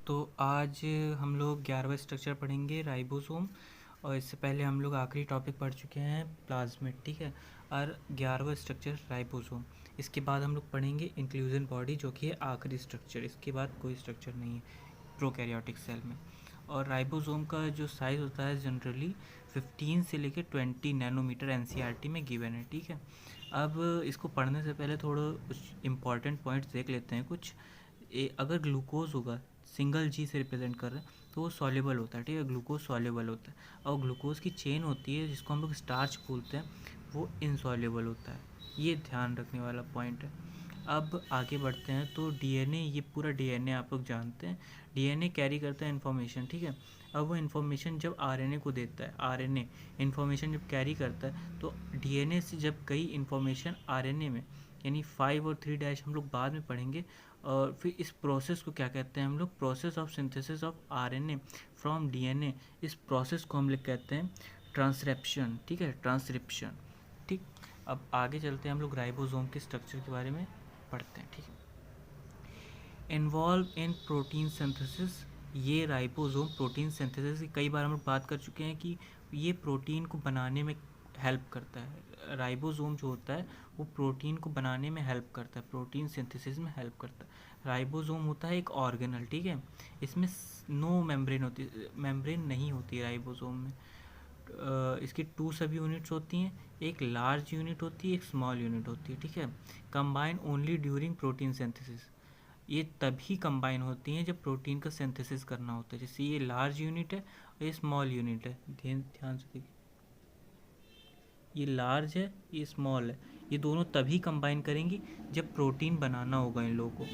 तो आज हम लोग 11वां स्ट्रक्चर पढ़ेंगे राइबोसोम। और इससे पहले हम लोग आखिरी टॉपिक पढ़ चुके हैं प्लाज्मिड, ठीक है। और 11वां स्ट्रक्चर राइबोसोम। इसके बाद हम लोग पढ़ेंगे इंक्लूजन बॉडी, जो कि है आखिरी स्ट्रक्चर। इसके बाद कोई स्ट्रक्चर नहीं है प्रोकैरियोटिक सेल में। और राइबोसोम का जो साइज़ होता है जनरली 15 से लेकर 20 नैनोमीटर एनसीईआरटी में गिवन है, ठीक है। अब इसको पढ़ने से पहले थोड़ा कुछ इंपॉर्टेंट पॉइंट्स देख लेते हैं कुछ। अगर ग्लूकोज होगा, सिंगल जी से रिप्रेजेंट कर रहे हैं, तो वो सॉल्युबल होता है, ठीक है। ग्लूकोज सॉल्युबल होता है। और ग्लूकोज की चेन होती है जिसको हम लोग स्टार्च बोलते हैं, वो इनसॉल्युबल होता है। ये ध्यान रखने वाला पॉइंट है। अब आगे बढ़ते हैं तो डीएनए, ये पूरा डीएनए आप लोग जानते हैं। डीएनए कैरी करता है इन्फॉर्मेशन, ठीक है। अब वो इन्फॉर्मेशन जब आरएनए को देता है, आरएनए इन्फॉर्मेशन जब कैरी करता है, तो डीएनए से जब गई इन्फॉर्मेशन आरएनए में, यानी 5 और 3 डैश हम लोग बाद में पढ़ेंगे। और फिर इस प्रोसेस को क्या कहते हैं हम लोग, process of synthesis of RNA from DNA. इस प्रोसेस को हम लोग कहते हैं ट्रांसक्रिप्शन, ठीक है, ट्रांसक्रिप्शन, ठीक। अब आगे चलते हैं, हम लोग राइबोसोम के स्ट्रक्चर के बारे में पढ़ते हैं, ठीक है। इन्वॉल्व इन प्रोटीन सिंथेसिस, ये राइबोसोम प्रोटीन सिंथेसिस की कई बार हम लोग बात कर चुके हैं कि ये प्रोटीन को बनाने में हेल्प करता है। राइबोसोम जो होता है वो प्रोटीन को बनाने में हेल्प करता है, प्रोटीन सिंथेसिस में हेल्प करता है। राइबोसोम होता है एक ऑर्गेनल, ठीक है। इसमें नो मेम्ब्रेन होती, मेम्ब्रेन नहीं होती है राइबोसोम में। इसकी 2 सब यूनिट्स होती हैं, एक लार्ज यूनिट होती है, एक स्मॉल यूनिट होती है, ठीक है। Combine only during protein synthesis, ये तभी कंबाइन होती हैं जब प्रोटीन का सिंथेसिस करना होता है। जैसे ये लार्ज यूनिट है और ये स्मॉल यूनिट है, ध्यान से देखिए, ये लार्ज है, ये स्मॉल है। ये दोनों तभी कंबाइन करेंगी जब प्रोटीन बनाना होगा इन लोगों को।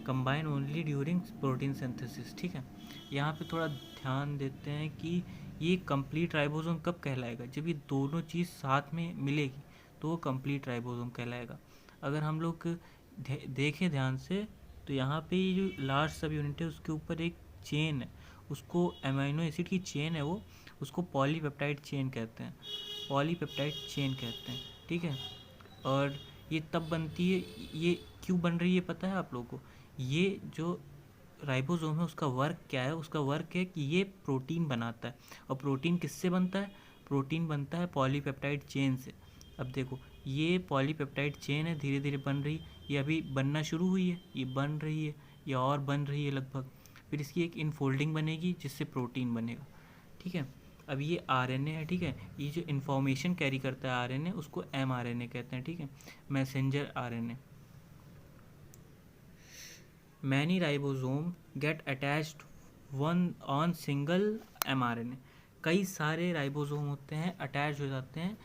Combine only during protein synthesis, ठीक है। यहाँ पे थोड़ा ध्यान देते हैं कि ये कंप्लीट राइबोसोम कब कहलाएगा, जब ये दोनों चीज़ साथ में मिलेगी तो वो कंप्लीट राइबोसोम कहलाएगा। अगर हम लोग देखें ध्यान से, तो यहाँ पे ये जो लार्ज सब यूनिट है उसके ऊपर एक चेन है, उसको अमीनो एसिड की चेन है वो, उसको पॉलीपेप्टाइड चेन कहते हैं, पॉलीपेप्टाइड चेन कहते हैं, ठीक है। और ये तब बनती है, ये क्यों बन रही है पता है आप लोगों को। ये जो राइबोसोम है उसका वर्क क्या है, उसका वर्क है कि ये प्रोटीन बनाता है। और प्रोटीन किससे बनता है, प्रोटीन बनता है पॉलीपेप्टाइड चेन से। अब देखो, ये पॉलीपेप्टाइड चेन है, धीरे धीरे बन रही, ये अभी बनना शुरू हुई है, ये बन रही है, ये और बन रही है लगभग। फिर इसकी एक इनफोल्डिंग बनेगी जिससे प्रोटीन बनेगा, ठीक है। अब ये आरएनए है, ठीक है। ये जो इन्फॉर्मेशन कैरी करता है आरएनए, उसको एमआरएनए कहते हैं, ठीक है, messenger RNA. Many ribosome get attached one on single mRNA, कई सारे राइबोसोम होते हैं अटैच हो जाते हैं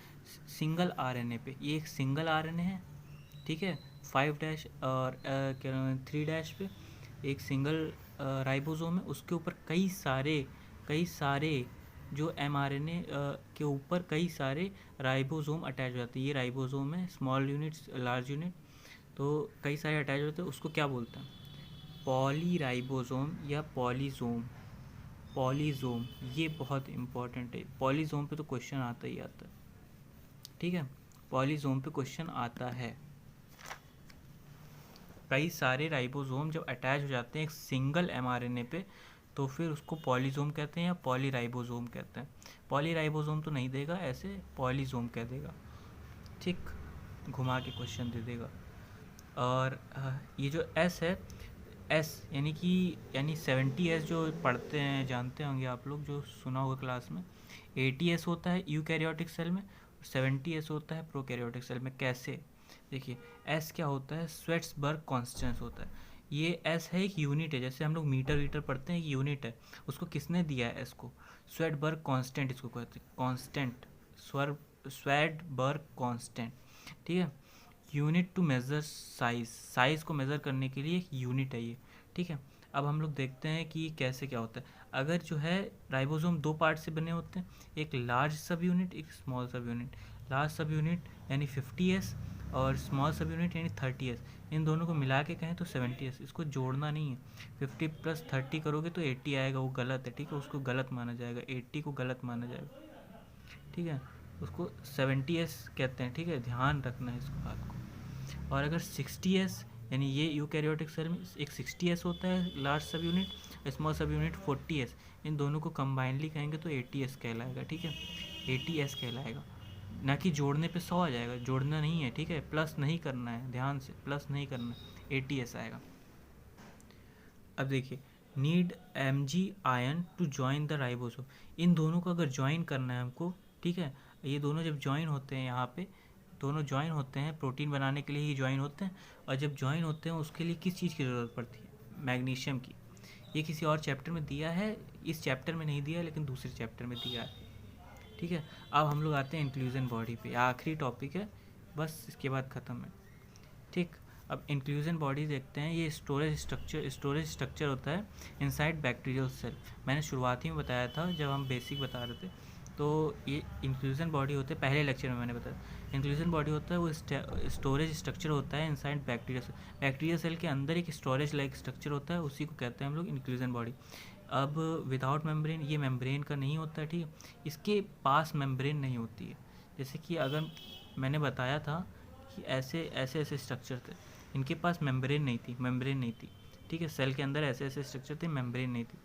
सिंगल आरएनए पे। ये एक सिंगल आरएनए है, ठीक है, 5 डैश और क्या 3 डैश पे एक सिंगल राइबोसोम है, उसके ऊपर कई सारे जो एमआरएनए के ऊपर कई सारे राइबोसोम अटैच हो जाते हैं। ये राइबोसोम है, स्मॉल यूनिट लार्ज यूनिट, तो कई सारे अटैच होते हैं, उसको क्या बोलते हैं, पॉलीराइबोसोम या पॉलीजोम। पॉलीजोम ये बहुत इंपॉर्टेंट है, पॉलीजोम पे तो क्वेश्चन आता ही आता है, ठीक है। पॉलीजोम पे क्वेश्चन आता है। कई सारे राइबोसोम जब अटैच हो जाते हैं एक सिंगल एमआरएनए पे, तो फिर उसको पॉलीजोम कहते हैं या पॉलीराइबोसोम कहते हैं। पॉलीराइबोसोम तो नहीं देगा, ऐसे पॉलीजोम कह देगा, ठीक, घुमा के क्वेश्चन दे देगा। और ये जो एस है, एस यानी 70S जो पढ़ते हैं, जानते होंगे आप लोग, जो सुना होगा क्लास में। 80S होता है यूकैरियोटिक सेल में, 70S होता है प्रोकैरियोटिक सेल में। कैसे, देखिए, एस क्या होता है, स्वेट्सबर्ग कॉन्स्टेंट होता है। ये एस है, एक यूनिट है, जैसे हम लोग मीटर वीटर पढ़ते हैं, एक यूनिट है। उसको किसने दिया है एस को, स्वेटबर्ग कांस्टेंट इसको कहते हैं, कांस्टेंट, स्वेटबर्ग कांस्टेंट, ठीक है। Unit to measure size, size को मेज़र करने के लिए एक यूनिट है ये, ठीक है। अब हम लोग देखते हैं कि कैसे क्या होता है। अगर जो है राइबोसोम 2 पार्ट से बने होते हैं, एक लार्ज सब यूनिट, एक स्मॉल सब यूनिट। लार्ज सब यूनिट यानी 50S और स्मॉल सब यूनिट यानी 30S। इन दोनों को मिला के कहें तो 70S। इसको जोड़ना नहीं है, 50 + 30 करोगे तो 80 आएगा, वो गलत है, ठीक है, उसको गलत माना जाएगा, 80 को गलत माना जाएगा, ठीक है। उसको 70S कहते हैं, ठीक है, ध्यान रखना है इस बात को। और अगर 60S, यानी ये यूकैरियोटिक सेल में एक 60S होता है लार्ज सब यूनिट, स्मॉल सब यूनिट 40s, इन दोनों को कंबाइनली कहेंगे तो 80s कहलाएगा, ठीक है, 80s कहलाएगा। ना कि जोड़ने पे 100 आ जाएगा, जोड़ना नहीं है, ठीक है, प्लस नहीं करना है, ध्यान से प्लस नहीं करना है, 80s आएगा। अब देखिए, need Mg ion to join the ribosome, इन दोनों को अगर ज्वाइन करना है हमको, ठीक है, ये दोनों जब ज्वाइन होते हैं, यहाँ पे दोनों ज्वाइन होते हैं, प्रोटीन बनाने के लिए ही ज्वाइन होते हैं, और जब ज्वाइन होते हैं उसके लिए किस चीज़ की ज़रूरत पड़ती है, मैग्नीशियम की। ये किसी और चैप्टर में दिया है, इस चैप्टर में नहीं दिया है, लेकिन दूसरे चैप्टर में दिया है, ठीक है। अब हम लोग आते हैं इंक्लूजन बॉडी पे, आखिरी टॉपिक है, बस इसके बाद ख़त्म है, ठीक। अब इंक्लूजन बॉडी देखते हैं, ये स्टोरेज स्ट्रक्चर होता है इनसाइड बैक्टीरियल सेल। मैंने शुरुआती में बताया था जब हम बेसिक बता रहे थे, तो ये इंक्लूजन बॉडी होते हैं, पहले लेक्चर में मैंने बताया, इंक्लूजन बॉडी होता है वो स्टोरेज स्ट्रक्चर होता है inside bacteria cell. Bacteria cell के अंदर एक स्टोरेज लाइक स्ट्रक्चर होता है, उसी को कहते हैं हम लोग इंक्लूजन बॉडी। अब विदाउट मेम्ब्रेन, ये मेम्ब्रेन का नहीं होता है, ठीक है, इसके पास मेम्ब्रेन नहीं होती है। जैसे कि अगर मैंने बताया था कि ऐसे ऐसे स्ट्रक्चर थे, इनके पास मेम्ब्रेन नहीं थी, ठीक है, सेल के अंदर ऐसे ऐसे स्ट्रक्चर थे, मेम्ब्रेन नहीं थी,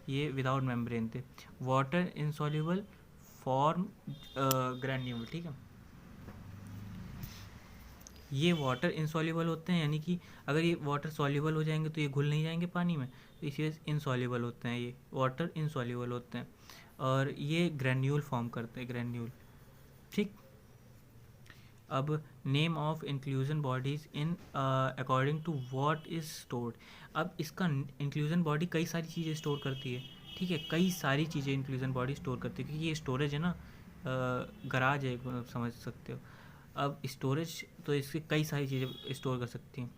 ये विदाउट मेम्ब्रेन थे। वाटर इनसॉल्युबल फॉर्म ग्रैन्यूल, ठीक है, ये वाटर इनसॉल्युबल होते हैं, यानी कि अगर ये वाटर सॉल्युबल हो जाएंगे तो ये घुल नहीं जाएंगे पानी में, तो इसलिए इनसॉल्युबल होते हैं, ये वाटर इनसॉल्युबल होते हैं, और ये ग्रैन्यूल फॉर्म करते हैं, ग्रैन्यूल, ठीक। अब name of inclusion bodies in according to what is stored. अब इसका इंक्लूजन बॉडी कई सारी चीज़ें स्टोर करती है, ठीक है, कई सारी चीज़ें इंक्लूजन बॉडी स्टोर करती है, क्योंकि ये स्टोरेज है ना, गराज है, समझ सकते हो। अब स्टोरेज तो इसके कई सारी चीज़ें स्टोर कर सकती हैं,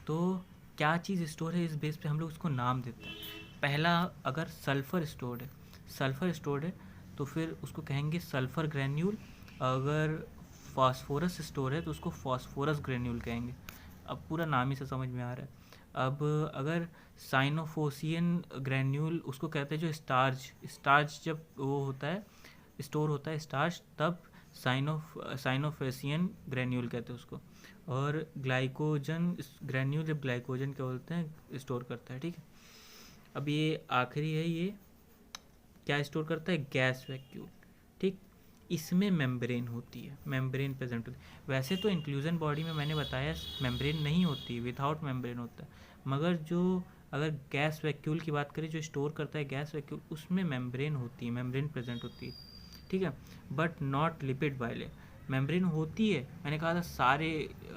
तो क्या चीज़ स्टोर है, इस बेस पे हम लोग उसको नाम देते हैं। पहला, अगर सल्फ़र स्टोर्ड है तो फिर उसको कहेंगे सल्फ़र ग्रैन्यूल, अगर फास्फोरस स्टोर है तो उसको फास्फोरस ग्रेन्यूल कहेंगे। अब पूरा नाम ही से समझ में आ रहा है। अब अगर साइनोफोसियन ग्रेन्यूल, उसको कहते हैं जो स्टार्च जब वो होता है, स्टोर होता है स्टार्च, तब साइनोफेसियन ग्रेन्यूल कहते हैं उसको। और ग्लाइकोजन ग्रेन्यूल जब ग्लाइकोजन क्या बोलते हैं स्टोर करता है, ठीक है। अब ये आखिरी है, ये क्या स्टोर करता है, गैस वैक्यूल, ठीक। इसमें मेम्ब्रेन होती है, मेम्ब्रेन प्रेजेंट होती है। वैसे तो इंक्लूजन बॉडी में मैंने बताया मेम्ब्रेन नहीं होती, विदाउट मेम्ब्रेन होता है, मगर जो अगर गैस वैक्यूल की बात करें, जो स्टोर करता है गैस वैक्यूल, उसमें मेम्ब्रेन होती है, मेम्ब्रेन प्रेजेंट होती है, ठीक है, but not lipid bilayer. Membrane होती है, मैंने कहा था सारे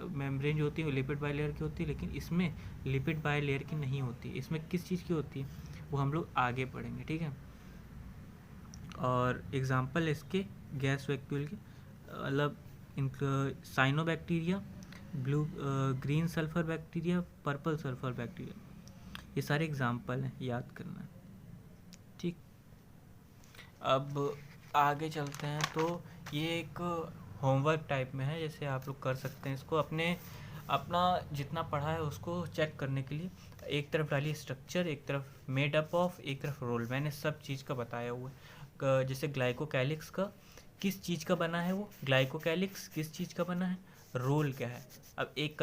मेम्ब्रेन जो होती है वो लिपिड बाइलेयर की होती है, लेकिन इसमें लिपिड बाइलेयर की नहीं होती। इसमें किस चीज़ की होती है वो हम लोग आगे पढ़ेंगे, ठीक है। और एग्जांपल इसके गैस वैक्यूल के, मतलब cyanobacteria, green sulphur bacteria, purple sulphur bacteria, ये सारे एग्जांपल हैं, याद करना है, ठीक। अब आगे चलते हैं, तो ये एक होमवर्क टाइप में है, जैसे आप लोग कर सकते हैं इसको अपना जितना पढ़ा है उसको चेक करने के लिए। एक तरफ डालिए स्ट्रक्चर, एक तरफ मेड अप ऑफ, एक तरफ रोल। मैंने सब चीज़ का बताया हुआ है, जैसे ग्लाइकोकैलिक्स का किस चीज़ का बना है, वो ग्लाइकोकैलिक्स किस चीज़ का बना है, रोल क्या है। अब एक